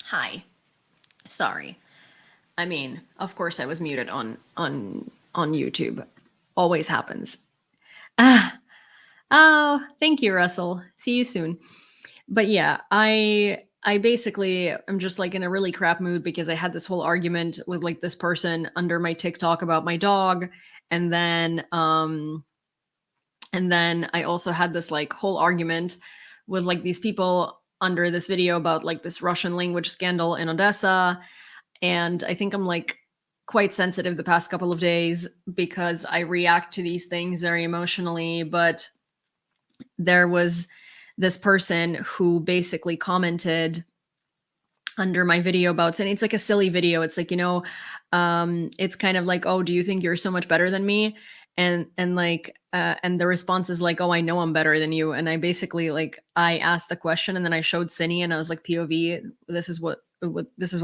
Hi. Sorry. I mean, of course I was muted on YouTube. Always happens. Ah. Oh, thank you, Russell. See you soon. But yeah, I basically am just like in a really crap mood because I had this whole argument with like this person under my TikTok about my dog, and then I also had this like whole argument with like these people under this video about like this Russian language scandal in Odessa. And I think I'm like quite sensitive the past couple of days because I react to these things very emotionally. But there was this person who basically commented under my video about, and it's like a silly video. It's like, it's kind of like, oh, do you think you're so much better than me? And the response is like, oh, I know I'm better than you. And I basically like I asked the question and then I showed Ciney and I was like, POV, this is what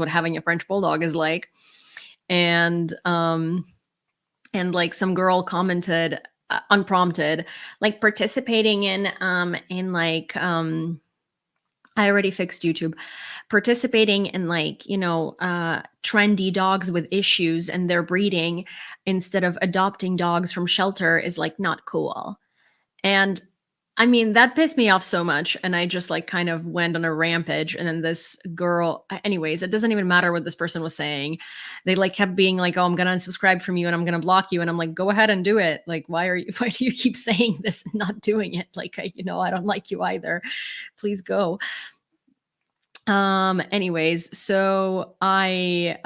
having a French bulldog is like. And like some girl commented unprompted, like participating in like I already fixed YouTube. Participating in like, trendy dogs with issues and their breeding instead of adopting dogs from shelter is like not cool. And I mean, that pissed me off so much. And I just like kind of went on a rampage. And then this girl, anyways, it doesn't even matter what this person was saying. They like kept being like, oh, I'm going to unsubscribe from you and I'm going to block you. And I'm like, go ahead and do it. Like, why do you keep saying this and not doing it? Like, I don't like you either. Please go. Anyways, so I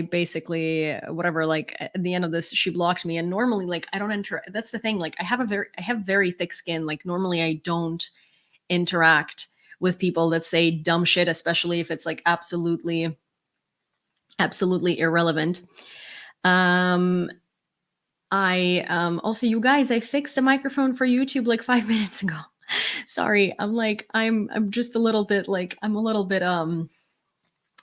basically whatever, like at the end of this she blocked me. And normally like I don't that's the thing, like I have very thick skin. Like normally I don't interact with people that say dumb shit, especially if it's like absolutely irrelevant. I also, you guys, I fixed the microphone for YouTube like 5 minutes ago. Sorry, I'm just a little bit like I'm a little bit on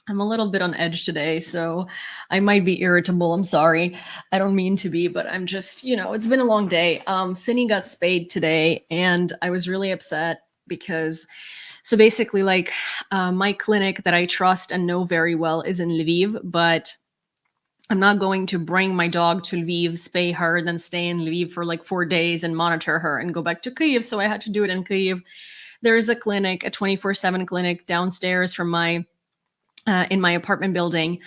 edge today, so I might be irritable. I'm sorry. I don't mean to be, but I'm just, it's been a long day. Ciney got spayed today and I was really upset because so basically like my clinic that I trust and know very well is in Lviv, but I'm not going to bring my dog to Lviv, spay her, then stay in Lviv for like 4 days and monitor her and go back to Kyiv. So I had to do it in Kyiv. There is a clinic, a 24/7 clinic downstairs from my in my apartment building,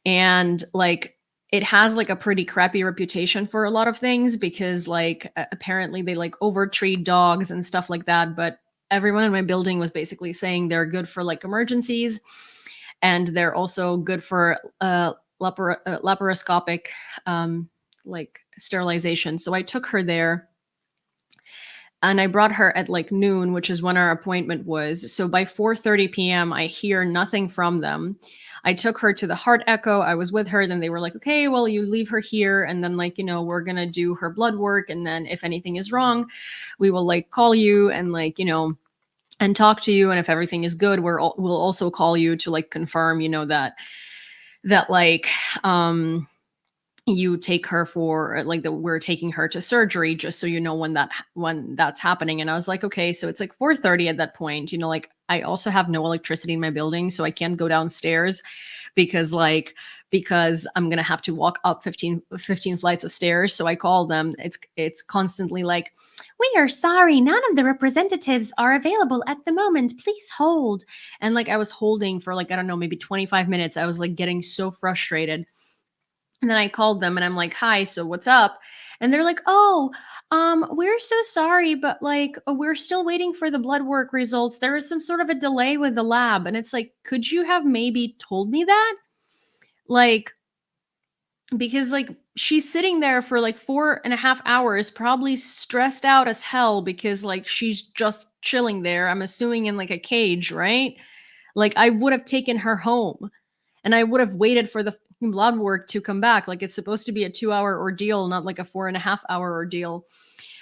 and like it has like a pretty crappy reputation for a lot of things because like apparently they like overtreat dogs and stuff like that. But everyone in my building was basically saying they're good for like emergencies, and they're also good for laparoscopic like sterilization. So I took her there and I brought her at like noon, which is when our appointment was. So by 4:30 p.m., I hear nothing from them. I took her to the heart echo. I was with her. Then they were like, okay, well, you leave her here. And then like, we're going to do her blood work. And then if anything is wrong, we will like call you and like, and talk to you. And if everything is good, we'll also call you to like confirm, that like, you take her for like that we're taking her to surgery, just so you know when that's happening. And I was like, okay. So it's like 4:30 at that point, like I also have no electricity in my building, so I can't go downstairs because I'm gonna have to walk up 15 flights of stairs. So I call them. It's constantly like, we are sorry, none of the representatives are available at the moment, please hold. And like I was holding for like, I don't know, maybe 25 minutes. I was like getting so frustrated. And then I called them and I'm like, hi, so what's up? And they're like, oh, we're so sorry, but like, we're still waiting for the blood work results. There is some sort of a delay with the lab. And it's like, could you have maybe told me that? Like, because like she's sitting there for like 4.5 hours, probably stressed out as hell because like she's just chilling there. I'm assuming in like a cage, right? Like I would have taken her home and I would have waited for the blood work to come back. Like it's supposed to be a 2-hour ordeal, not like a 4.5-hour ordeal.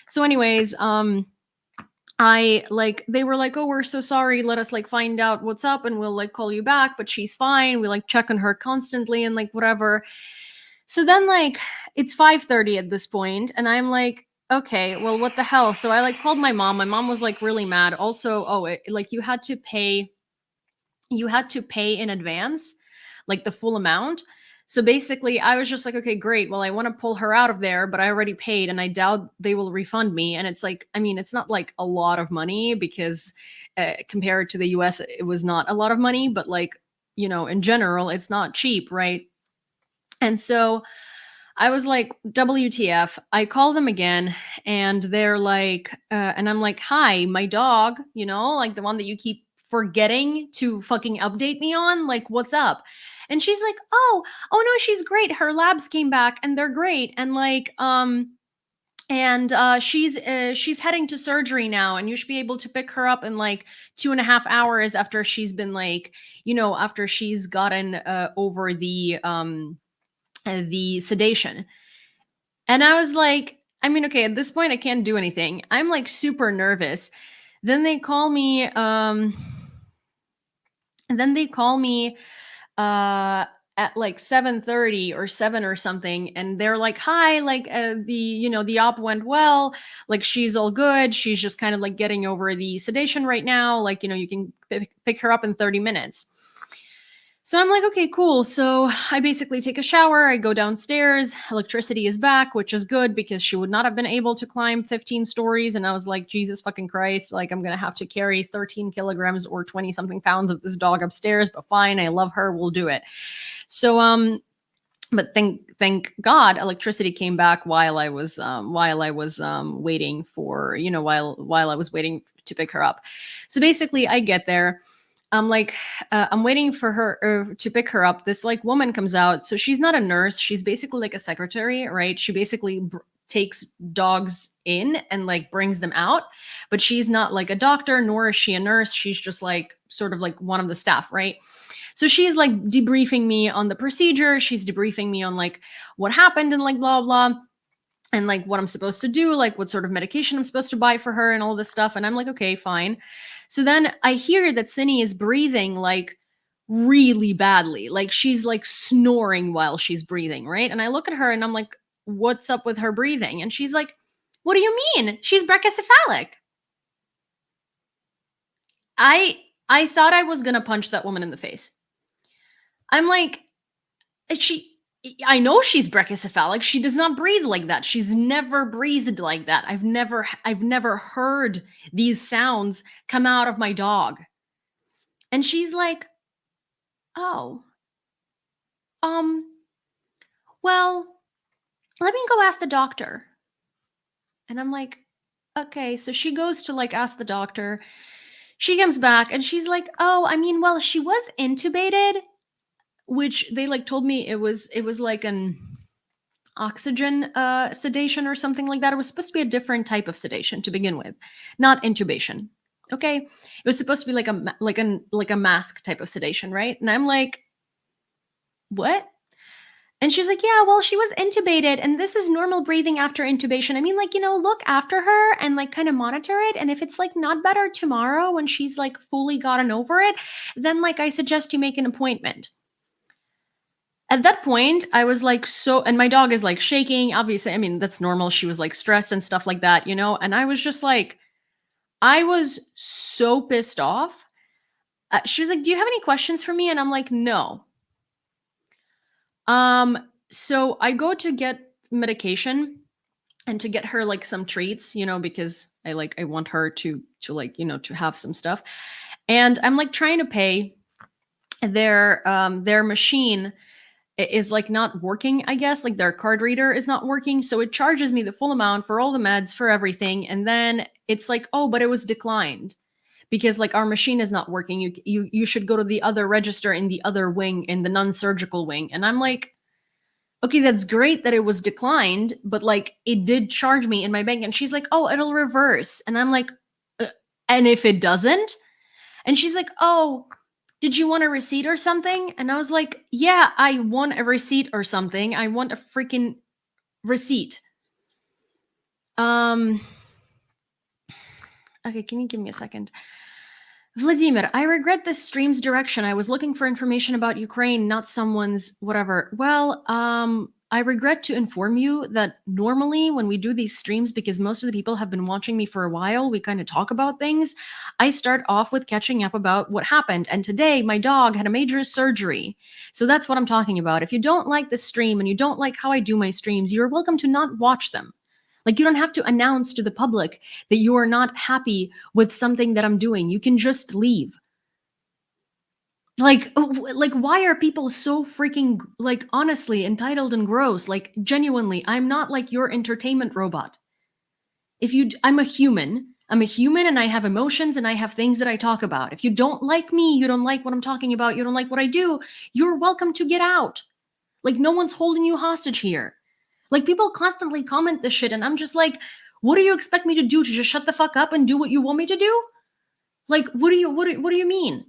So anyways, I like, they were like, oh, we're so sorry. Let us like find out what's up and we'll like call you back, but she's fine. We like check on her constantly and like whatever. So then like it's 5:30 at this point and I'm like, okay, well, what the hell? So I like called my mom. My mom was like really mad. Also, like you had to pay you had to pay in advance, like the full amount. So basically, I was just like, okay, great. Well, I want to pull her out of there, but I already paid and I doubt they will refund me. And it's like, I mean, it's not like a lot of money because compared to the US, it was not a lot of money, but like, in general, it's not cheap, right? And so I was like, WTF. I call them again and they're like, and I'm like, hi, my dog, like the one that you keep forgetting to fucking update me on, like, what's up? And she's like, oh no, she's great. Her labs came back and they're great. And like, she's heading to surgery now and you should be able to pick her up in like 2.5 hours after she's been like, after she's gotten over the sedation. And I was like, I mean, okay, at this point I can't do anything. I'm like super nervous. Then they call me at like 7:30 or 7 or something, and they're like, hi, like the op went well, like she's all good, she's just kind of like getting over the sedation right now, like you can pick her up in 30 minutes. So I'm like, okay, cool. So I basically take a shower, I go downstairs, electricity is back, which is good because she would not have been able to climb 15 stories. And I was like, Jesus fucking Christ, like I'm going to have to carry 13 kilograms or 20 something pounds of this dog upstairs, but fine, I love her, we'll do it. So, but thank God electricity came back while I was waiting for, while I was waiting to pick her up. So basically I get there. I'm like, I'm waiting for her to pick her up. This like woman comes out. So she's not a nurse. She's basically like a secretary, right? She basically takes dogs in and like brings them out, but she's not like a doctor, nor is she a nurse. She's just like sort of like one of the staff, right? So she's like debriefing me on the procedure. She's debriefing me on like what happened and like blah, blah. And like what I'm supposed to do, like what sort of medication I'm supposed to buy for her and all this stuff. And I'm like, okay, fine. So then I hear that Ciney is breathing like really badly. Like she's like snoring while she's breathing, right? And I look at her and I'm like, what's up with her breathing? And she's like, what do you mean? She's brachycephalic. I thought I was going to punch that woman in the face. I'm like, I know she's brachycephalic. She does not breathe like that. She's never breathed like that. I've never heard these sounds come out of my dog. And she's like, oh, well, let me go ask the doctor. And I'm like, okay. So she goes to like ask the doctor. She comes back and she's like, oh, I mean, well, she was intubated, which they like told me it was like an oxygen sedation or something like that. It was supposed to be a different type of sedation to begin with, not intubation. Okay, it was supposed to be like a mask type of sedation, right? And I'm like, what? And she's like, yeah, well, she was intubated and this is normal breathing after intubation. I mean, like, look after her and like kind of monitor it. And if it's like not better tomorrow when she's like fully gotten over it, then like I suggest you make an appointment. At that point, I was like, and my dog is like shaking. Obviously, I mean, that's normal. She was like stressed and stuff like that, and I was just like, I was so pissed off. She was like, do you have any questions for me? And I'm like, no. So I go to get medication and to get her like some treats, because I want her to like, to have some stuff. And I'm like trying to pay. Their machine is like not working, I guess, like their card reader is not working. So it charges me the full amount for all the meds, for everything. And then it's like, oh, but it was declined because like our machine is not working. You should go to the other register in the other wing, in the non-surgical wing. And I'm like, okay, that's great that it was declined, but like it did charge me in my bank. And she's like, oh, it'll reverse. And I'm like, and if it doesn't? And she's like, oh, did you want a receipt or something? And I was like, yeah, I want a receipt or something. I want a freaking receipt. Okay, can you give me a second? Vladimir, I regret this stream's direction. I was looking for information about Ukraine, not someone's whatever. Well, I regret to inform you that normally when we do these streams, because most of the people have been watching me for a while, we kind of talk about things. I start off with catching up about what happened. And today my dog had a major surgery. So that's what I'm talking about. If you don't like the stream and you don't like how I do my streams, you're welcome to not watch them. Like, you don't have to announce to the public that you are not happy with something that I'm doing. You can just leave. Like, why are people so freaking, like, honestly entitled and gross? Like, genuinely, I'm not like your entertainment robot. I'm a human. I'm a human and I have emotions and I have things that I talk about. If you don't like me, you don't like what I'm talking about, you don't like what I do, you're welcome to get out. Like, no one's holding you hostage here. Like, people constantly comment this shit and I'm just like, what do you expect me to do? To just shut the fuck up and do what you want me to do? Like, what do you mean?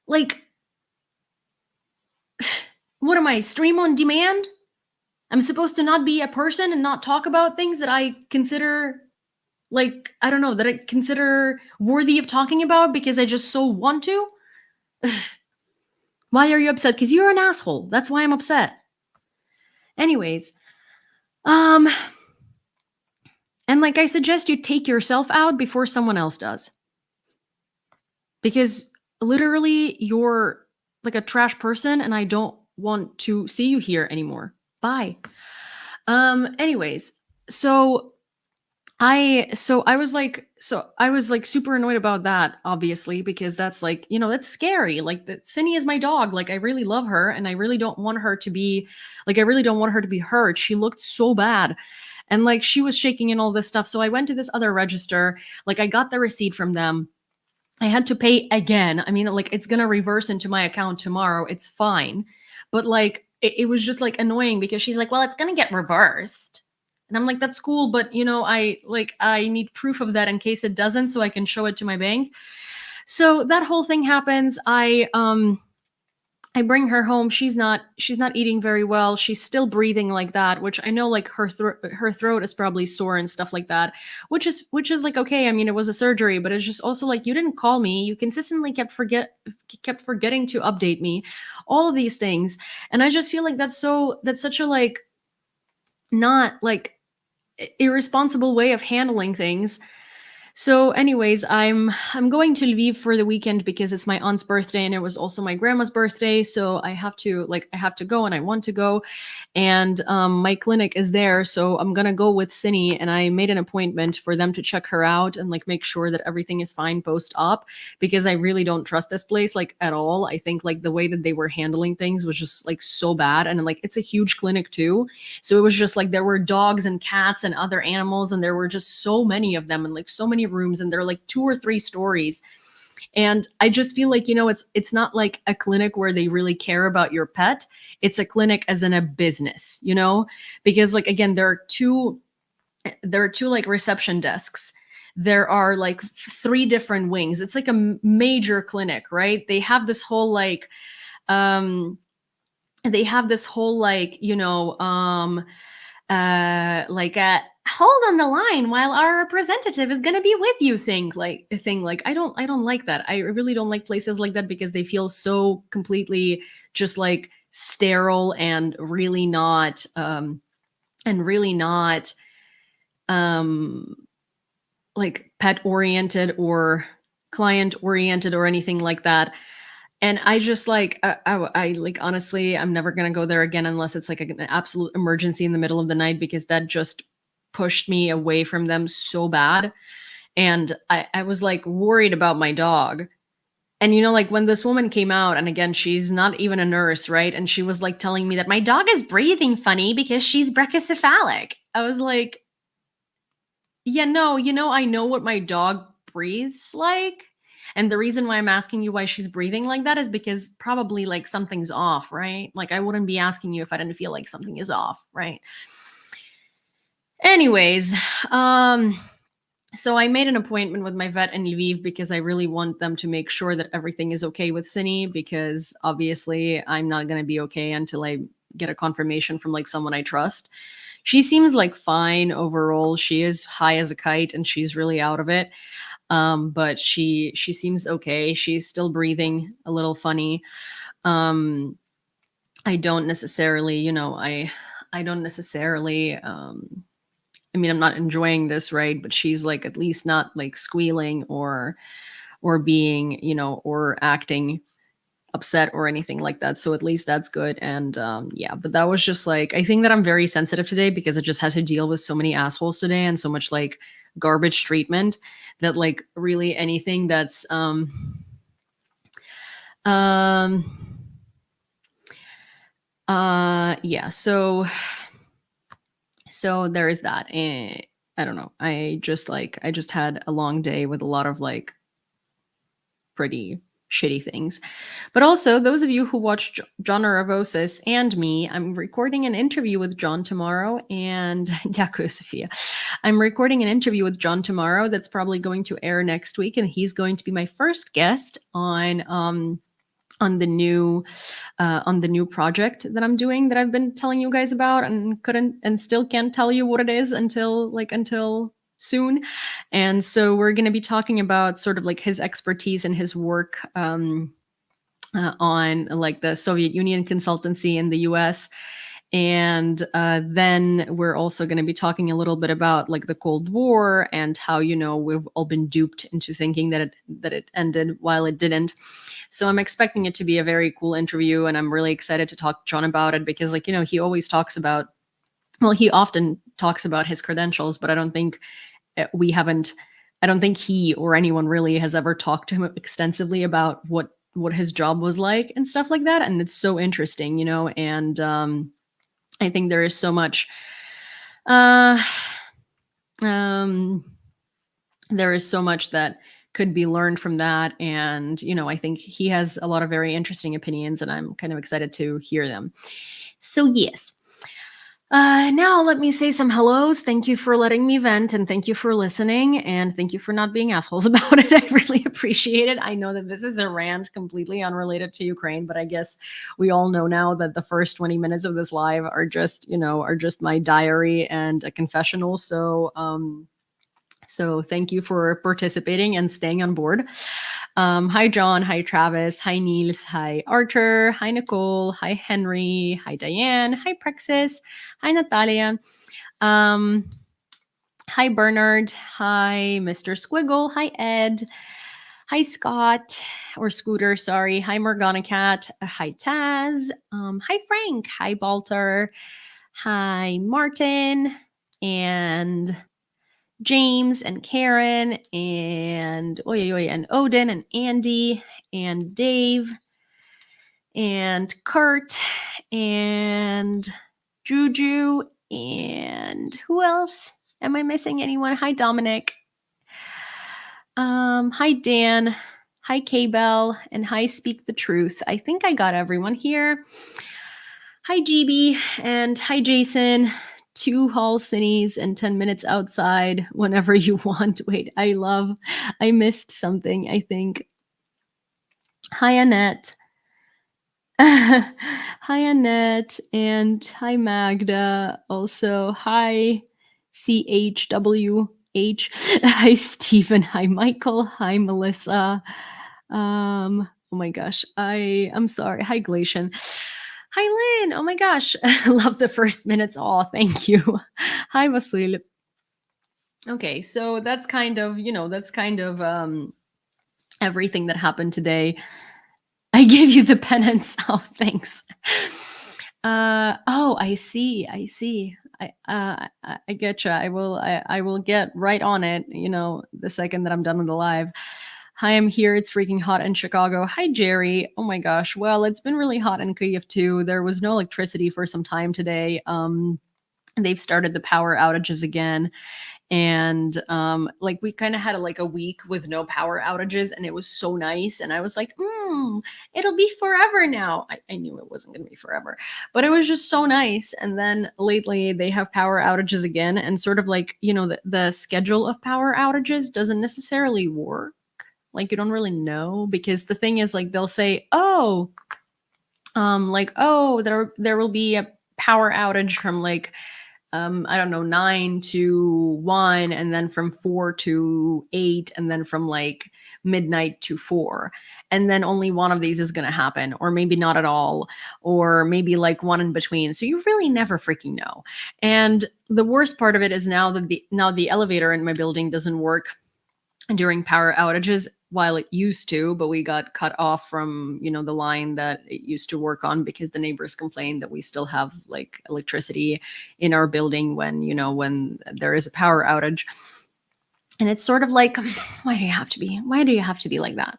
Like, what am I, stream on demand? I'm supposed to not be a person and not talk about things that I consider, like, I don't know, that I consider worthy of talking about because I just so want to? Why are you upset? Because you're an asshole. That's why I'm upset. Anyways, and like, I suggest you take yourself out before someone else does. Because literally, you're like a trash person and I don't want to see you here anymore. Bye. Anyways, so I was like super annoyed about that, obviously, because that's like, that's scary. Like, that Ciney is my dog. Like, I really love her and I really don't want her to be hurt. She looked so bad. And like, she was shaking and all this stuff. So I went to this other register, like I got the receipt from them. I had to pay again. I mean, like, it's gonna reverse into my account tomorrow. It's fine. But like, it was just like annoying because she's like, well, it's gonna get reversed. And I'm like, that's cool, but I need proof of that in case it doesn't, so I can show it to my bank. So that whole thing happens. I bring her home. She's not eating very well. She's still breathing like that, which I know, like, her throat is probably sore and stuff like that, which is like, okay, I mean, it was a surgery, but it's just also like, you didn't call me. You consistently kept forgetting to update me, all of these things. And I just feel like that's such a, like, not like irresponsible way of handling things. So anyways, I'm going to Lviv for the weekend because it's my aunt's birthday and it was also my grandma's birthday, so I have to go and I want to go. And my clinic is there, so I'm gonna go with Ciney, and I made an appointment for them to check her out and like make sure that everything is fine post-op, because I really don't trust this place like at all. I think like the way that they were handling things was just like so bad, and like, it's a huge clinic too, so it was just like there were dogs and cats and other animals, and there were just so many of them and like so many rooms, and they're like 2 or 3 stories. And I just feel like, it's not like a clinic where they really care about your pet. It's a clinic as in a business, because like, again, there are two like reception desks. There are like 3 different wings. It's like a major clinic, right? They have this whole like like a hold on the line while our representative is going to be with you thing. Like, I don't like that. I really don't like places like that because they feel so completely just like sterile and really not like pet oriented or client oriented or anything like that. And I just like, I like, honestly, I'm never going to go there again unless it's like an absolute emergency in the middle of the night, because that just pushed me away from them so bad. And I was like worried about my dog. And like, when this woman came out, and again, she's not even a nurse, right? And she was like telling me that my dog is breathing funny because she's brachycephalic. I was like, yeah, no, I know what my dog breathes like. And the reason why I'm asking you why she's breathing like that is because probably like something's off, right? Like, I wouldn't be asking you if I didn't feel like something is off, right? Anyways, so I made an appointment with my vet in Lviv because I really want them to make sure that everything is okay with Ciney, because obviously I'm not going to be okay until I get a confirmation from like someone I trust. She seems like fine overall. She is high as a kite and she's really out of it. But she seems okay. She's still breathing a little funny. I don't necessarily, I don't necessarily, I mean, I'm not enjoying this, right? But she's like at least not like squealing or being, or acting upset or anything like that. So at least that's good. And yeah, but that was just like, I think that I'm very sensitive today because I just had to deal with so many assholes today and so much like garbage treatment that like really anything that's um yeah, so there is that. And I don't know. I just had a long day with a lot of like pretty shitty things. But also, those of you who watch John Aravosis and me, I'm recording an interview with John tomorrow. And Daku Sophia, I'm recording an interview with John tomorrow that's probably going to air next week, and he's going to be my first guest on the new project that I'm doing that I've been telling you guys about and couldn't and still can't tell you what it is until soon. And so we're going to be talking about sort of like his expertise and his work on like the Soviet Union consultancy in the US. And then we're also going to be talking a little bit about like the Cold War and how, we've all been duped into thinking that it ended while it didn't. So I'm expecting it to be a very cool interview, and I'm really excited to talk to John about it because, like, he always talks about, well, he often talks about his credentials, but we haven't, I don't think he or anyone really has ever talked to him extensively about what his job was like and stuff like that. And it's so interesting, and I think there is so much, uh, um, there is so much that could be learned from that. And, I think he has a lot of very interesting opinions, and I'm kind of excited to hear them. So, yes. Now let me say some hellos. Thank you for letting me vent, and thank you for listening, and thank you for not being assholes about it. I really appreciate it. I know that this is a rant completely unrelated to Ukraine, but I guess we all know now that the first 20 minutes of this live are just my diary and a confessional. So thank you for participating and staying on board. Hi, John. Hi, Travis. Hi, Niels. Hi, Archer. Hi, Nicole. Hi, Henry. Hi, Diane. Hi, Praxis. Hi, Natalia. Um, Hi, Bernard. Hi, Mr. Squiggle. Hi, Ed. Hi, Scott, or Scooter, sorry. Hi, Morgana Cat. Hi, Taz. Hi, Frank. Hi, Baltar. Hi, Martin. And James and Karen and and Odin and Andy and Dave and Kurt and Juju and who else? Am I missing anyone? Hi, Dominic. Hi, Dan. Hi, K-Bell. And hi, Speak the Truth. I think I got everyone here. Hi, GB. And hi, Jason. 2 Hall Cineys and 10 minutes outside whenever you want. Wait, I missed something, I think. Hi, Annette. Hi, Annette. And hi, Magda. Also, hi, CHWH. Hi, Stephen. Hi, Michael. Hi, Melissa. Oh my gosh. I'm sorry. Hi, Glacian. Hi, Lynn. Oh my gosh. Love the first minutes. Oh, thank you. Hi, Vasil. Okay, so that's kind of, everything that happened today. I gave you the penance. Oh, thanks. Oh, I see. I getcha. I will get right on it, the second that I'm done with the live. Hi, I'm here. It's freaking hot in Chicago. Hi, Jerry. Oh my gosh. Well, it's been really hot in Kyiv too. There was no electricity for some time today. They've started the power outages again. And like we kind of had a week with no power outages, and it was so nice. And I was like, it'll be forever now. I knew it wasn't going to be forever, but it was just so nice. And then lately they have power outages again, and sort of like, the schedule of power outages doesn't necessarily work. Like, you don't really know, because the thing is, like, they'll say, there will be a power outage from like I don't know, 9 to 1, and then from 4 to 8, and then from like midnight to 4. And then only one of these is going to happen, or maybe not at all, or maybe like one in between. So you really never freaking know. And the worst part of it is now that the elevator in my building doesn't work during power outages, while it used to, but we got cut off from, the line that it used to work on because the neighbors complained that we still have like electricity in our building when there is a power outage. And it's sort of like, why do you have to be? Why do you have to be like that?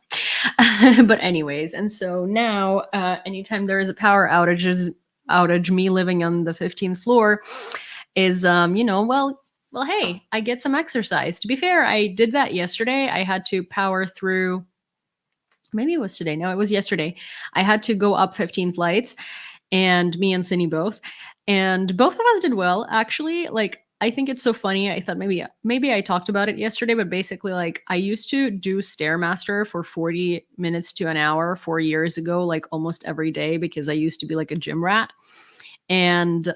But anyways, and so now, anytime there is a power outage, me living on the 15th floor is, well, hey, I get some exercise. To be fair, I did that yesterday. I had to power through, maybe it was today. No, it was yesterday. I had to go up 15 flights, and me and Ciney both. And both of us did well, actually. Like, I think it's so funny. I thought maybe I talked about it yesterday, but basically, like, I used to do Stairmaster for 40 minutes to an hour 4 years ago, like almost every day, because I used to be like a gym rat. And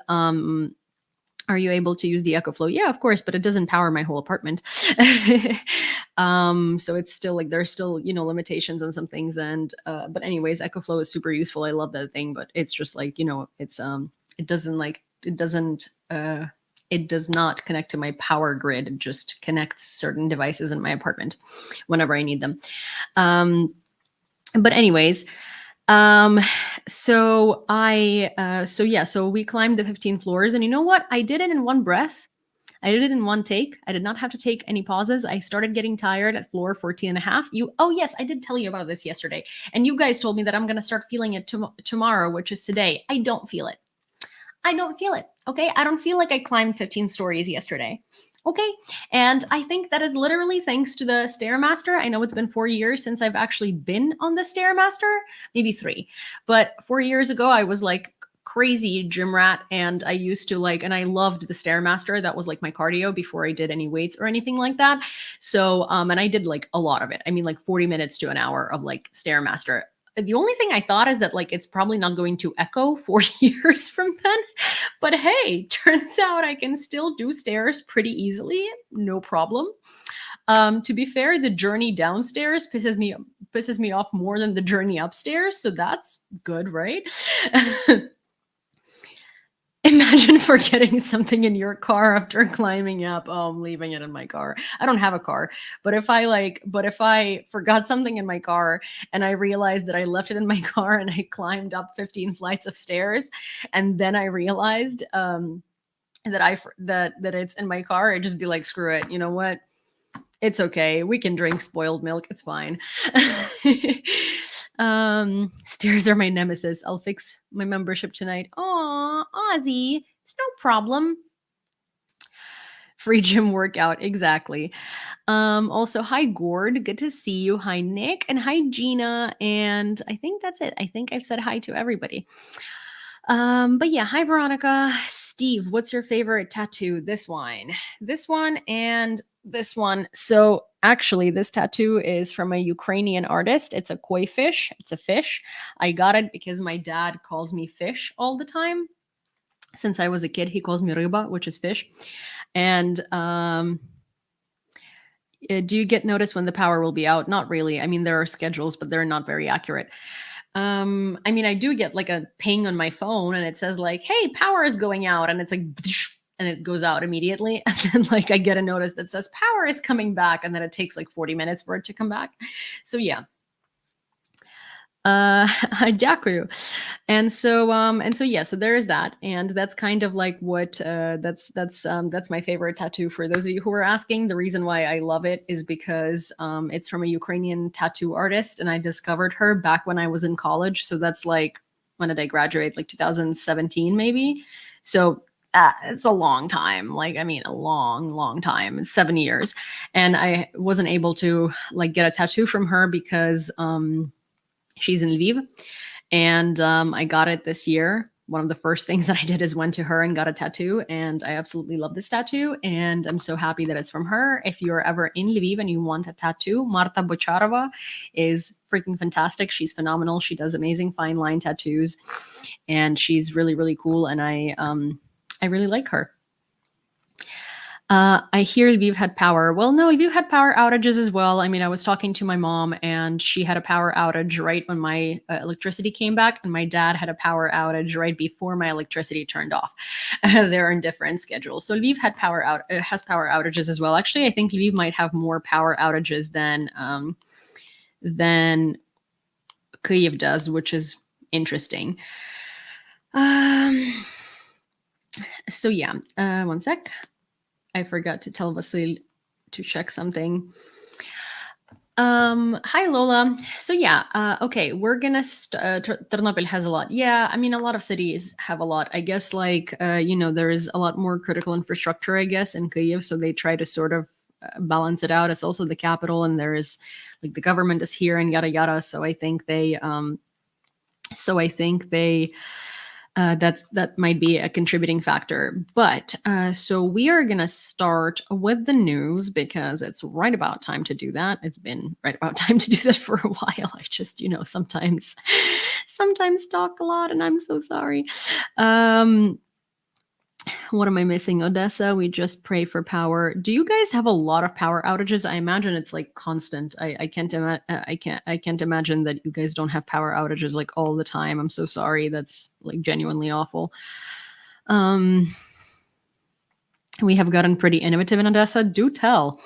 are you able to use the EcoFlow? Yeah, of course, but it doesn't power my whole apartment. So it's still like, there's still, limitations on some things. And, but anyways, EcoFlow is super useful. I love that thing, but it's just like, it's, it does not connect to my power grid. It just connects certain devices in my apartment whenever I need them. But anyways, so we climbed the 15 floors, and you know what? I did it in one breath. I did it in one take. I did not have to take any pauses. I started getting tired at floor 14 and a half. Oh yes, I did tell you about this yesterday. And you guys told me that I'm going to start feeling it tomorrow, which is today. I don't feel it. Okay. I don't feel like I climbed 15 stories yesterday. Okay. And I think that is literally thanks to the Stairmaster. I know it's been 4 years since I've actually been on the Stairmaster, maybe 3. But 4 years ago, I was like crazy gym rat, and I used to and I loved the Stairmaster. That was like my cardio before I did any weights or anything like that. So, and I did like a lot of it. I mean, like 40 minutes to an hour of like Stairmaster. The only thing I thought is that like it's probably not going to echo 4 years from then. But hey, turns out I can still do stairs pretty easily, no problem. To be fair, the journey downstairs pisses me off more than the journey upstairs, so that's good, right? Imagine forgetting something in your car after climbing up. Oh, I'm leaving it in my car. I don't have a car, but if I forgot something in my car and I realized that I left it in my car and I climbed up 15 flights of stairs, and then I realized that it's in my car, I'd just be like, screw it. You know what? It's okay. We can drink spoiled milk. It's fine. Stairs are my nemesis. I'll fix my membership tonight. Aw, Ozzy, it's no problem. Free gym workout, exactly. Also, hi Gord, good to see you. Hi Nick, and hi Gina, and I think that's it. I think I've said hi to everybody. But yeah, hi Veronica. Steve, what's your favorite tattoo? This one, and this one. So actually, this tattoo is from a Ukrainian artist. It's a koi fish. It's a fish. I got it because my dad calls me fish all the time. Since I was a kid, he calls me ryba, which is fish. And do you get notice when the power will be out? Not really. I mean, there are schedules, but they're not very accurate. I mean, I do get like a ping on my phone, and it says like, hey, power is going out, and it's like, and it goes out immediately. And then like I get a notice that says power is coming back, and then it takes like 40 minutes for it to come back. So yeah. Дякую. And so yeah, so there is that, and that's kind of like what that's my favorite tattoo. For those of you who are asking, the reason why I love it is because it's from a Ukrainian tattoo artist, and I discovered her back when I was in college. So that's like, when did I graduate? Like 2017 maybe. So it's a long time. Like, I mean, a long time. It's 7 years, and I wasn't able to like get a tattoo from her because she's in Lviv, and I got it this year. One of the first things that I did is went to her and got a tattoo, and I absolutely love this tattoo, and I'm so happy that it's from her. If you're ever in Lviv and you want a tattoo, Marta Bocharova is freaking fantastic. She's phenomenal. She does amazing fine line tattoos, and she's really, really cool, and I really like her. I hear Lviv had power. Well, no, Lviv had power outages as well. I mean, I was talking to my mom, and she had a power outage right when my electricity came back, and my dad had a power outage right before my electricity turned off. They're in different schedules. So Lviv had has power outages as well. Actually, I think Lviv might have more power outages than Kyiv does, which is interesting. So yeah, one sec. I forgot to tell Vasil to check something. Hi Lola. So yeah, okay, we're gonna Ternopil has a lot. Yeah, I mean a lot of cities have a lot. I guess like there is a lot more critical infrastructure, I guess, in Kyiv, so they try to sort of balance it out. It's also the capital, and there is like the government is here and yada yada. So I think they that might be a contributing factor. But so we are going to start with the news because it's right about time to do that. It's been right about time to do that for a while. I just, sometimes talk a lot, and I'm so sorry. What am I missing? Odessa, we just pray for power. Do you guys have a lot of power outages? I imagine it's like constant. I can't imagine that you guys don't have power outages like all the time. I'm so sorry. That's like genuinely awful. We have gotten pretty innovative in Odessa. Do tell.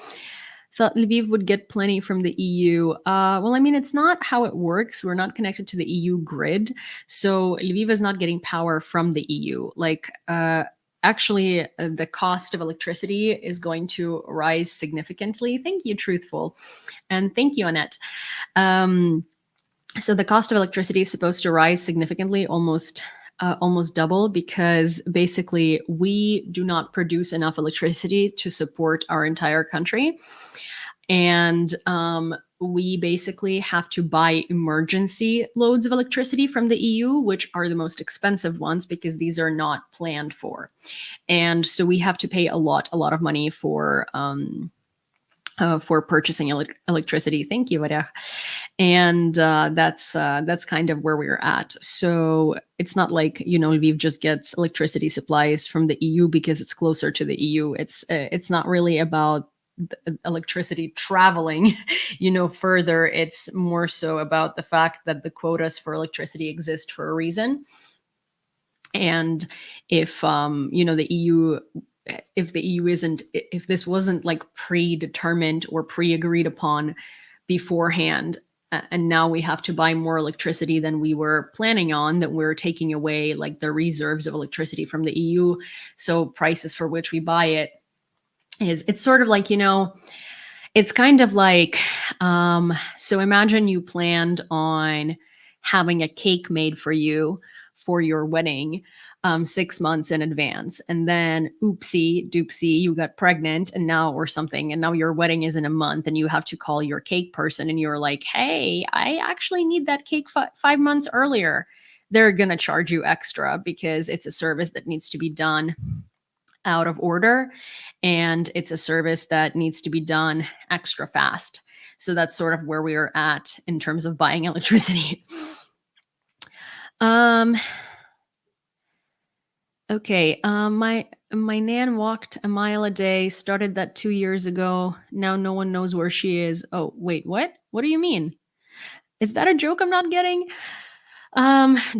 Thought Lviv would get plenty from the EU. Well, I mean, it's not how it works. We're not connected to the EU grid. So Lviv is not getting power from the EU. Like, actually, the cost of electricity is going to rise significantly. Thank you, Truthful. And thank you, Annette. So the cost of electricity is supposed to rise significantly, almost double, because basically we do not produce enough electricity to support our entire country. And we basically have to buy emergency loads of electricity from the EU, which are the most expensive ones because these are not planned for. And so we have to pay a lot of money for purchasing electricity. Thank you, Maria. And that's kind of where we're at. So it's not like Lviv just gets electricity supplies from the EU because it's closer to the EU. It's not really about electricity traveling further. It's more so about the fact that the quotas for electricity exist for a reason. And if the EU, if this wasn't like predetermined or pre-agreed upon beforehand, and now we have to buy more electricity than we were planning on, that we're taking away like the reserves of electricity from the EU, so prices for which we buy it it's sort of like, it's kind of like, so imagine you planned on having a cake made for you for your wedding 6 months in advance. And then oopsie doopsie, you got pregnant and now your wedding is in a month and you have to call your cake person and you're like, hey, I actually need that cake 5 months earlier. They're going to charge you extra because it's a service that needs to be done out of order. And it's a service that needs to be done extra fast. So that's sort of where we are at in terms of buying electricity. Okay. My nan walked a mile a day, started that 2 years ago. Now no one knows where she is. Oh, wait, what? What do you mean? Is that a joke I'm not getting?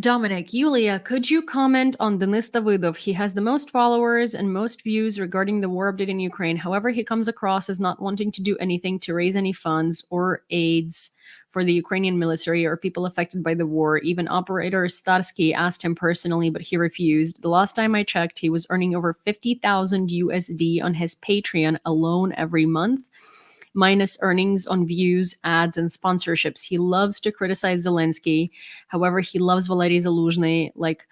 Dominic, Yulia, could you comment on Denis Davidov? He has the most followers and most views regarding the war update in Ukraine. However, he comes across as not wanting to do anything to raise any funds or aids for the Ukrainian military or people affected by the war. Even operator Starsky asked him personally, but he refused. The last time I checked, he was earning over 50,000 USD on his Patreon alone every month, minus earnings on views, ads, and sponsorships. He loves to criticize Zelensky. However, he loves Valery Zaluzhny, like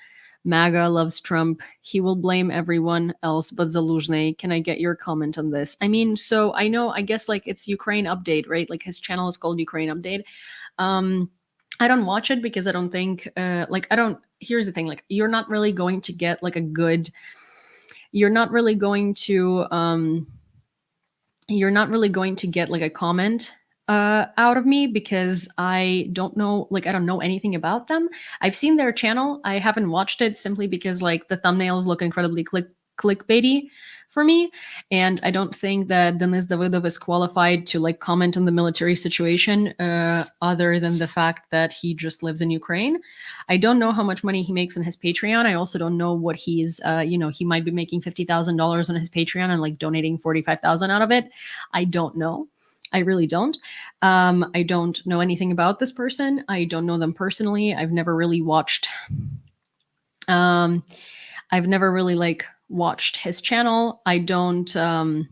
MAGA loves Trump. He will blame everyone else but Zaluzhny. Can I get your comment on this? I mean, so I guess like it's Ukraine Update, right? Like his channel is called Ukraine Update. I don't watch it because I don't think, here's the thing, like you're not really going to get like you're not really going to get like a comment out of me because I don't know anything about them. I've seen their channel. I haven't watched it simply because like the thumbnails look incredibly clickbaity for me. And I don't think that Denis Davidov is qualified to like comment on the military situation, other than the fact that he just lives in Ukraine. I don't know how much money he makes on his Patreon. I also don't know what he's, he might be making $50,000 on his Patreon and like donating 45,000 out of it. I don't know. I really don't. I don't know anything about this person. I don't know them personally. I've never really watched. I've never really like watched his channel. I don't know,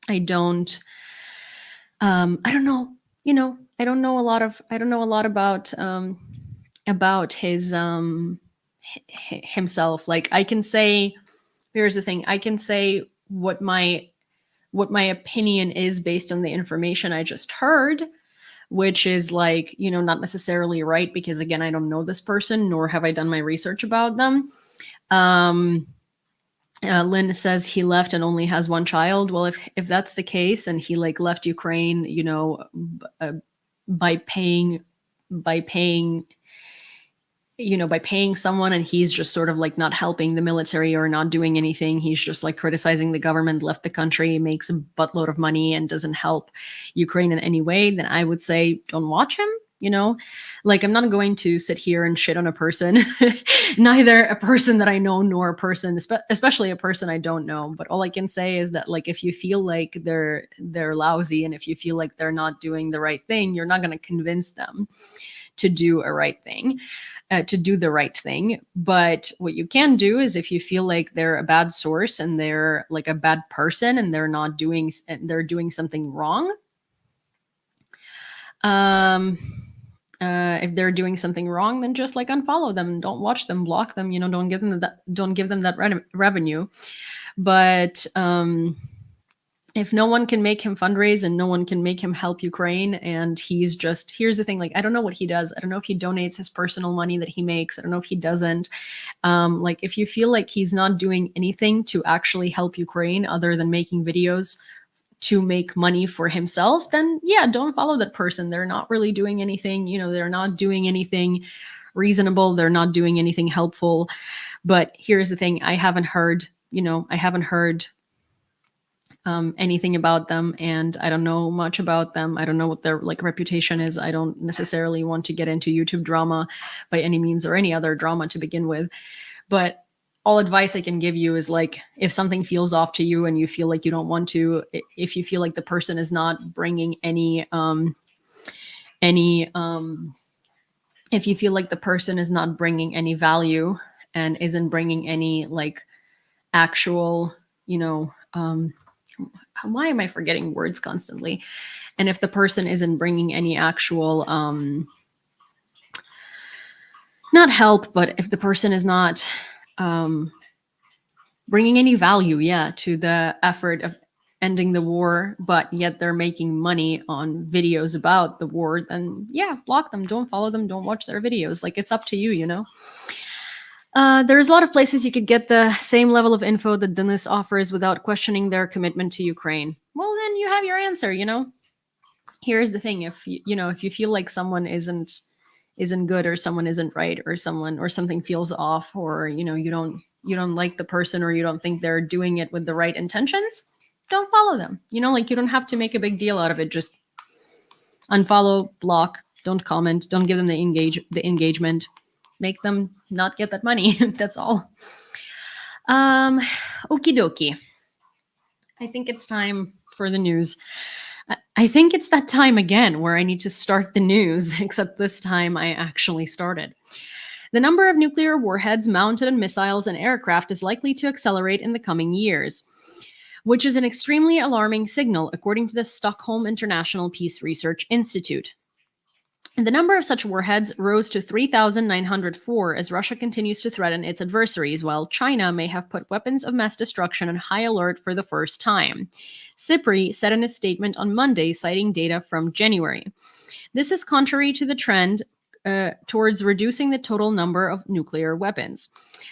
I don't know, I don't know a lot about his himself. Like I can say, here's the thing, I can say what my opinion is based on the information I just heard, which is like, not necessarily right, because again, I don't know this person, nor have I done my research about them. Lynn says he left and only has one child. Well, if that's the case, and he like left Ukraine, by paying someone, and he's just sort of like not helping the military or not doing anything. He's just like criticizing the government, left the country, makes a buttload of money, and doesn't help Ukraine in any way. Then I would say don't watch him. Like I'm not going to sit here and shit on a person, neither a person that I know nor a person, especially a person I don't know. But all I can say is that like if you feel like they're lousy, and if you feel like they're not doing the right thing, you're not going to convince them to do a right thing. To do the right thing. But what you can do is, if you feel like they're a bad source and they're like a bad person and they're doing something wrong, if they're doing something wrong, then just like unfollow them, don't watch them, block them, don't give them that revenue. But if no one can make him fundraise and no one can make him help Ukraine, and here's the thing, like, I don't know what he does. I don't know if he donates his personal money that he makes. I don't know if he doesn't. Like, if you feel like he's not doing anything to actually help Ukraine other than making videos to make money for himself, then yeah, don't follow that person. They're not really doing anything, they're not doing anything reasonable. They're not doing anything helpful. But here's the thing, I haven't heard anything about them, and I don't know much about them. I don't know what their like reputation is. I don't necessarily want to get into YouTube drama by any means, or any other drama to begin with. But all advice I can give you is like, if something feels off to you and you feel like you don't want to, if you feel like the person is not bringing if you feel like the person is not bringing any value and isn't bringing any like actual, why am I forgetting words constantly? And if the person isn't bringing any actual, not help, but if the person is not bringing any value, to the effort of ending the war, but yet they're making money on videos about the war, then block them, don't follow them, don't watch their videos. Like, it's up to you, There's a lot of places you could get the same level of info that Denis offers without questioning their commitment to Ukraine. Well, then you have your answer, Here's the thing, if you feel like someone isn't good, or someone isn't right, or something feels off, or you don't like the person, or you don't think they're doing it with the right intentions, don't follow them. Like, you don't have to make a big deal out of it. Just unfollow, block, don't comment, don't give them the engagement, make them not get that money. That's all. Okie dokie. I think it's time for the news. I think it's that time again where I need to start the news, except this time I actually started. The number of nuclear warheads mounted on missiles and aircraft is likely to accelerate in the coming years, which is an extremely alarming signal, according to the Stockholm International Peace Research Institute. The number of such warheads rose to 3,904 as Russia continues to threaten its adversaries, while China may have put weapons of mass destruction on high alert for the first time. SIPRI said in a statement on Monday, citing data from January. This is contrary to the trend towards reducing the total number of nuclear weapons.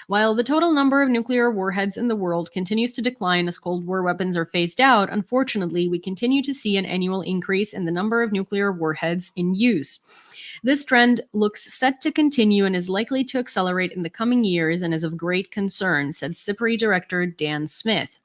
While the total number of nuclear warheads in the world continues to decline as Cold War weapons are phased out, unfortunately, we continue to see an annual increase in the number of nuclear warheads in use. This trend looks set to continue and is likely to accelerate in the coming years, and is of great concern, said SIPRI Director Dan Smith.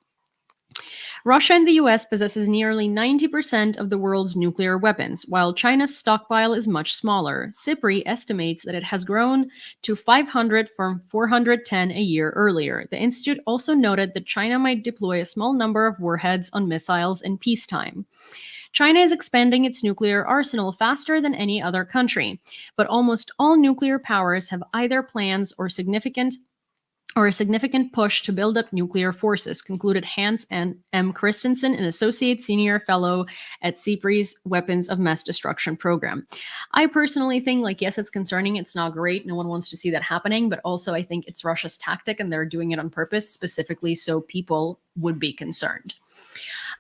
Russia and the US possesses nearly 90% of the world's nuclear weapons, while China's stockpile is much smaller. SIPRI estimates that it has grown to 500 from 410 a year earlier. The institute also noted that China might deploy a small number of warheads on missiles in peacetime. China is expanding its nuclear arsenal faster than any other country, but almost all nuclear powers have either plans or a significant push to build up nuclear forces, concluded Hans M. Christensen, an associate senior fellow at SIPRI's Weapons of Mass Destruction program. I personally think, like, yes, it's concerning. It's not great. No one wants to see that happening. But also, I think it's Russia's tactic, and they're doing it on purpose, specifically so people would be concerned.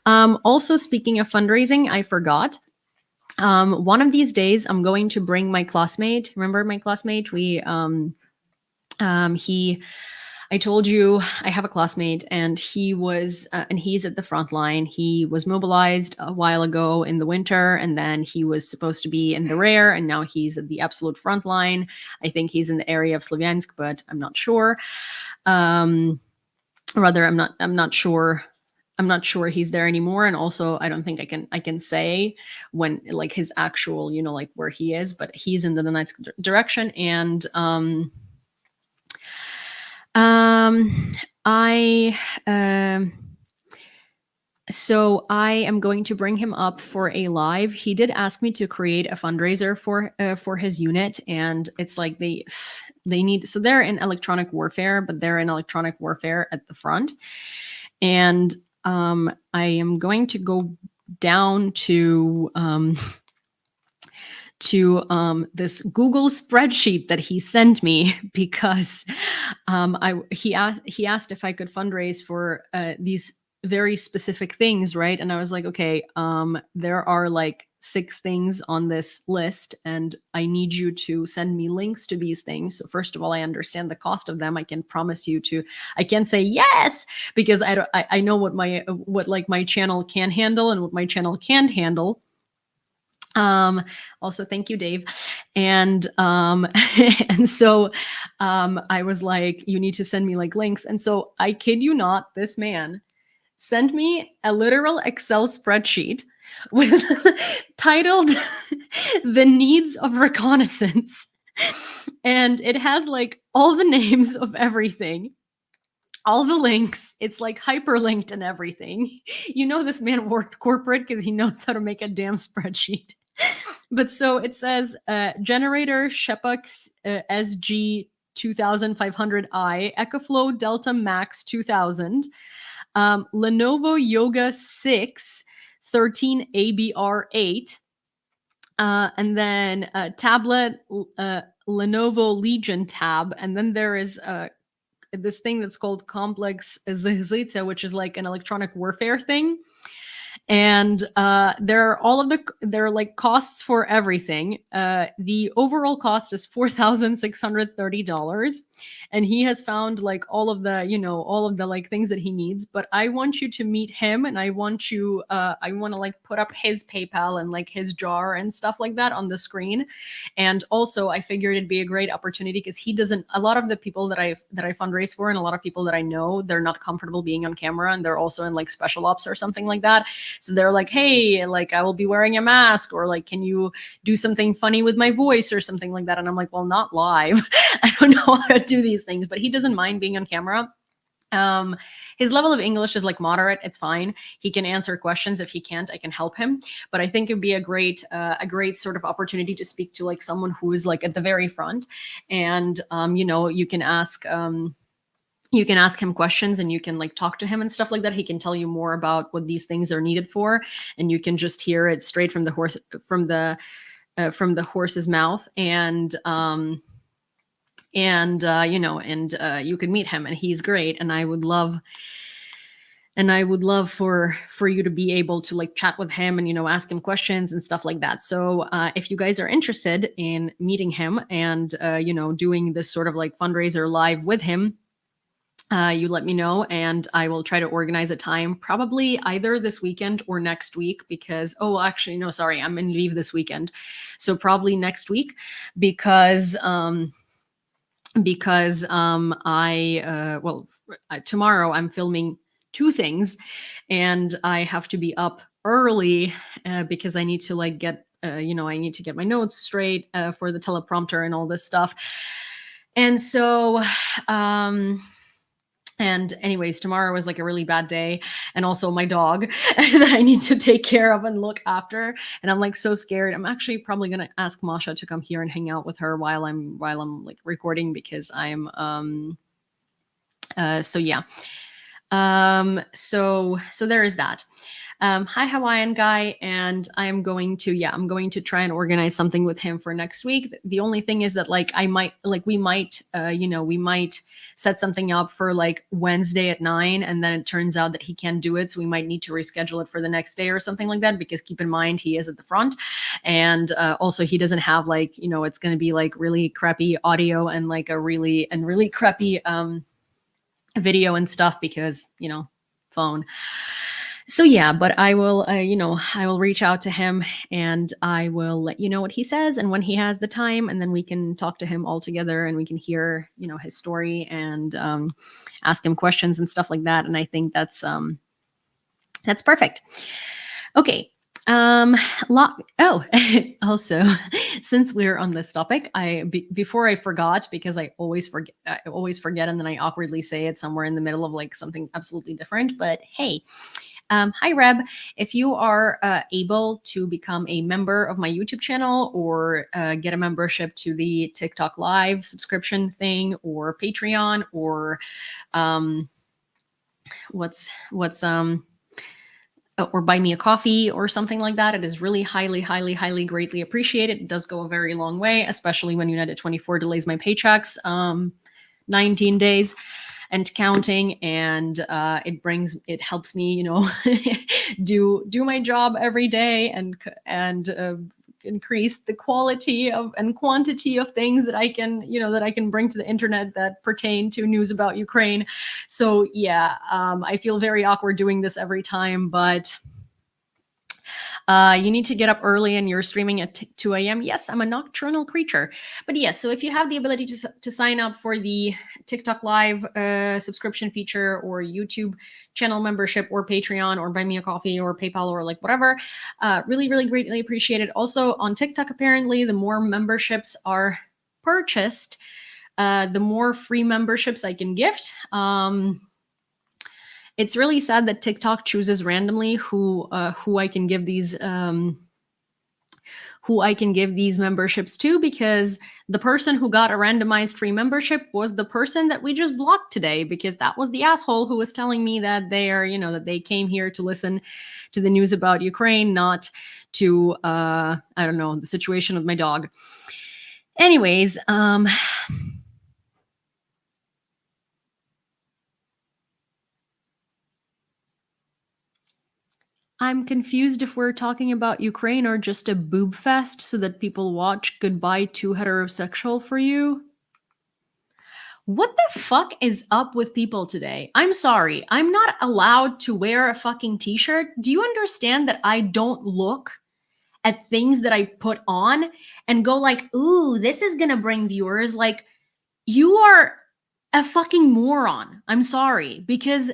Also, speaking of fundraising, I forgot. One of these days, I'm going to bring my classmate. Remember my classmate? I told you I have a classmate, and he's at the front line. He was mobilized a while ago in the winter, and then he was supposed to be in the rear, and now he's at the absolute front line. I think he's in the area of Slavyansk, but I'm not sure. Rather, I'm not sure. I'm not sure he's there anymore, and also I don't think I can say when, like, his actual, like, where he is, but he's in the Donetsk direction, and so I am going to bring him up for a live. He did ask me to create a fundraiser for his unit, and it's like they need, so they're in electronic warfare, but they're in electronic warfare at the front, and I am going to go down to this Google spreadsheet that he sent me, because he asked if I could fundraise for these very specific things, right? And I was like, okay, there are like 6 things on this list, and I need you to send me links to these things. So first of all, I understand the cost of them. I can promise you I can say yes, because I know what my channel can handle and what my channel can't handle. Also, thank you, Dave. And and so I was like, you need to send me like links. And so I kid you not, this man sent me a literal Excel spreadsheet with titled "The Needs of Reconnaissance," and it has like all the names of everything, all the links. It's like hyperlinked and everything. This man worked corporate because he knows how to make a damn spreadsheet. But so it says generator Shepux SG 2500i, EcoFlow Delta Max 2000, Lenovo Yoga 6 13 ABR8, and then tablet Lenovo Legion tab, and then there is this thing that's called Complex Zhizitsa, which is like an electronic warfare thing. And there are like costs for everything. The overall cost is $4,630, and he has found like all of the like things that he needs. But I want you to meet him, and I want to like put up his PayPal and like his jar and stuff like that on the screen. And also, I figured it'd be a great opportunity because a lot of the people that I fundraise for, and a lot of people that I know, they're not comfortable being on camera, and they're also in like special ops or something like that. So they're like, hey, like I will be wearing a mask, or like, can you do something funny with my voice or something like that? And I'm like, well, not live. I don't know how to do these things, but he doesn't mind being on camera. His level of English is like moderate. It's fine. He can answer questions. If he can't, I can help him. But I think it'd be a great sort of opportunity to speak to like someone who is like at the very front, and you can ask him questions, and you can like talk to him and stuff like that. He can tell you more about what these things are needed for, and you can just hear it straight from the horse's mouth. And you can meet him, and he's great. And I would love for you to be able to like chat with him and ask him questions and stuff like that. So if you guys are interested in meeting him and doing this sort of like fundraiser live with him, you let me know, and I will try to organize a time, probably either this weekend or next week, because, actually, no, sorry, I'm in Lviv this weekend. So probably next week, because tomorrow I'm filming two things, and I have to be up early because I need to like get I need to get my notes straight for the teleprompter and all this stuff. And so and anyways, tomorrow was like a really bad day, and also my dog that I need to take care of and look after. And I'm like so scared. I'm actually probably gonna ask Masha to come here and hang out with her while I'm like recording, because I'm so yeah. So there is that. Hi Hawaiian guy, and I'm going to try and organize something with him for next week. The only thing is that like we might set something up for like Wednesday at 9, and then it turns out that he can't do it, so we might need to reschedule it for the next day or something like that, because keep in mind he is at the front, and also he doesn't have like, it's going to be like really crappy audio and like a really crappy video and stuff, because phone. So yeah, but I will I will reach out to him, and I will let you know what he says and when he has the time, and then we can talk to him all together, and we can hear his story, and ask him questions and stuff like that. And I think that's perfect. Okay. Also, since we're on this topic, before I forgot, because I always forget, and then I awkwardly say it somewhere in the middle of like something absolutely different. But hey, hi Reb, if you are able to become a member of my YouTube channel, or get a membership to the TikTok Live subscription thing, or Patreon, or or buy me a coffee or something like that, it is really highly greatly appreciated. It does go a very long way, especially when United 24 delays my paychecks 19 days and counting, and it helps me do my job every day, and increase the quality of and quantity of things that I can bring to the internet that pertain to news about Ukraine. So yeah, I feel very awkward doing this every time, but you need to get up early, and you're streaming at 2 a.m. Yes, I'm a nocturnal creature. But yes, so if you have the ability to sign up for the TikTok Live subscription feature, or YouTube channel membership, or Patreon, or buy me a coffee, or PayPal, or like whatever, really greatly appreciated. Also on TikTok, apparently, the more memberships are purchased, the more free memberships I can gift. It's really sad that TikTok chooses randomly who I can give these memberships to, because the person who got a randomized free membership was the person that we just blocked today, because that was the asshole who was telling me that they are, that they came here to listen to the news about Ukraine, not to I don't know, the situation with my dog. Anyways, I'm confused if we're talking about Ukraine or just a boob fest so that people watch Goodbye Too Heterosexual for You. What the fuck is up with people today? I'm sorry. I'm not allowed to wear a fucking t-shirt. Do you understand that I don't look at things that I put on and go like, ooh, this is gonna bring viewers? Like, you are a fucking moron. I'm sorry. Because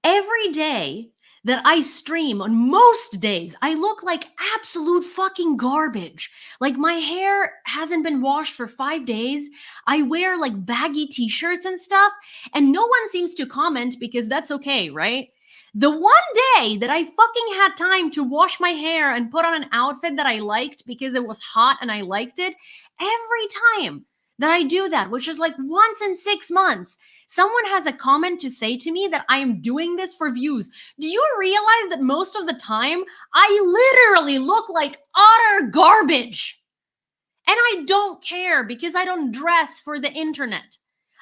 every day that I stream, on most days, I look like absolute fucking garbage. Like, my hair hasn't been washed for 5 days. I wear like baggy t-shirts and stuff, and no one seems to comment, because that's okay, right? The one day that I fucking had time to wash my hair and put on an outfit that I liked because it was hot and I liked it, every time that I do that, which is like once in 6 months, someone has a comment to say to me that I am doing this for views. Do you realize that most of the time I literally look like utter garbage? And I don't care, because I don't dress for the internet.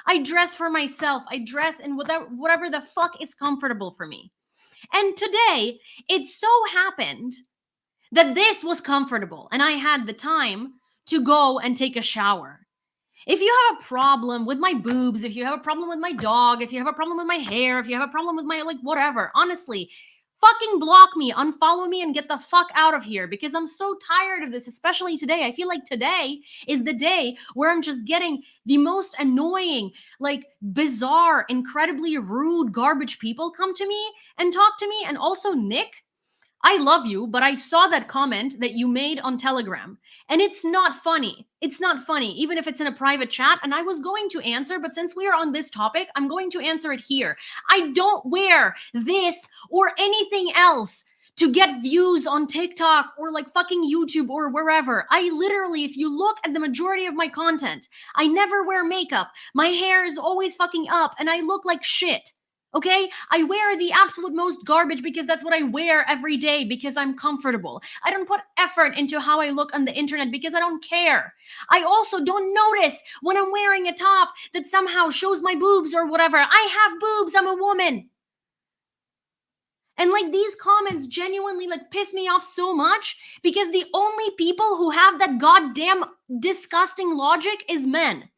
I dress for myself. I dress in whatever the fuck is comfortable for me. And today, it so happened that this was comfortable, and I had the time to go and take a shower. If you have a problem with my boobs, if you have a problem with my dog, if you have a problem with my hair, if you have a problem with my, like, whatever, honestly, fucking block me, unfollow me, and get the fuck out of here, because I'm so tired of this, especially today. I feel like today is the day where I'm just getting the most annoying, like bizarre, incredibly rude garbage people come to me and talk to me. And also, Nick, I love you, but I saw that comment that you made on Telegram, and it's not funny. It's not funny, even if it's in a private chat. And I was going to answer, but since we are on this topic, I'm going to answer it here. I don't wear this or anything else to get views on TikTok or like fucking YouTube or wherever. I literally, if you look at the majority of my content, I never wear makeup. My hair is always fucking up, and I look like shit. Okay, I wear the absolute most garbage because that's what I wear every day, because I'm comfortable. I don't put effort into how I look on the internet because I don't care. I also don't notice when I'm wearing a top that somehow shows my boobs or whatever. I have boobs, I'm a woman. And like, these comments genuinely like piss me off so much, because the only people who have that goddamn disgusting logic is men.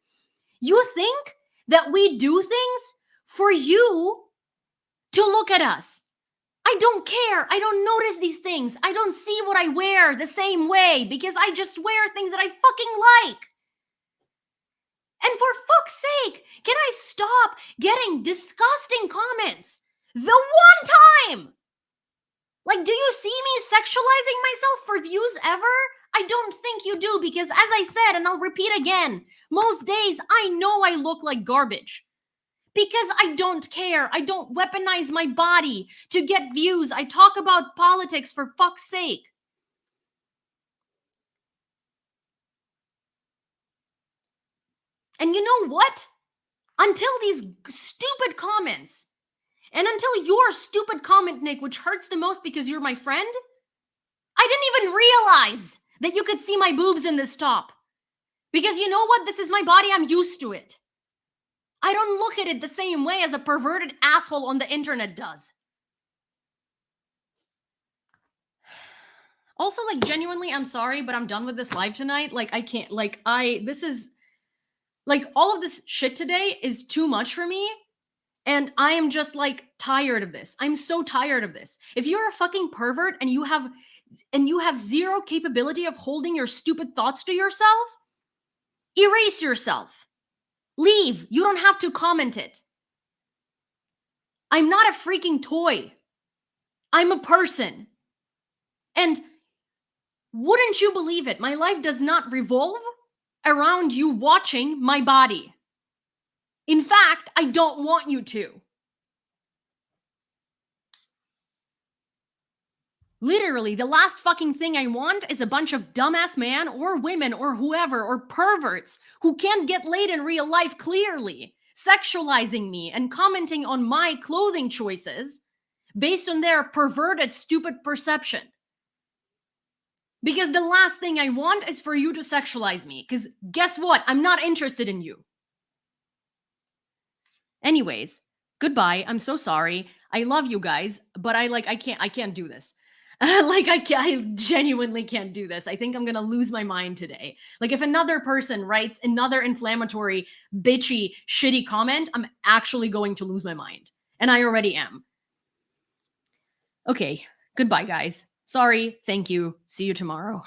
You think that we do things for you to look at us. I don't care. I don't notice these things. I don't see what I wear the same way because I just wear things that I fucking like. And for fuck's sake, can I stop getting disgusting comments the one time? Like, do you see me sexualizing myself for views ever? I don't think you do, because as I said, and I'll repeat again, most days I know I look like garbage. Because I don't care. I don't weaponize my body to get views. I talk about politics, for fuck's sake. And you know what? Until these stupid comments, and until your stupid comment, Nick, which hurts the most because you're my friend, I didn't even realize that you could see my boobs in this top. Because you know what? This is my body. I'm used to it. I don't look at it the same way as a perverted asshole on the internet does. Also, like, genuinely, I'm sorry, but I'm done with this live tonight. Like, I can't, like, this is, like, all of this shit today is too much for me. And I am just, like, tired of this. I'm so tired of this. If you're a fucking pervert and you have zero capability of holding your stupid thoughts to yourself, erase yourself. Leave. You don't have to comment it. I'm not a freaking toy. I'm a person. And wouldn't you believe it, my life does not revolve around you watching my body. In fact, I don't want you to. Literally, the last fucking thing I want is a bunch of dumbass man or women or whoever or perverts who can't get laid in real life clearly, sexualizing me and commenting on my clothing choices based on their perverted, stupid perception. Because the last thing I want is for you to sexualize me. Because guess what? I'm not interested in you. Anyways, goodbye. I'm so sorry. I love you guys, but I can't do this. I genuinely can't do this. I think I'm gonna lose my mind today. Like, if another person writes another inflammatory, bitchy, shitty comment, I'm actually going to lose my mind. And I already am. Okay, goodbye, guys. Sorry, thank you. See you tomorrow.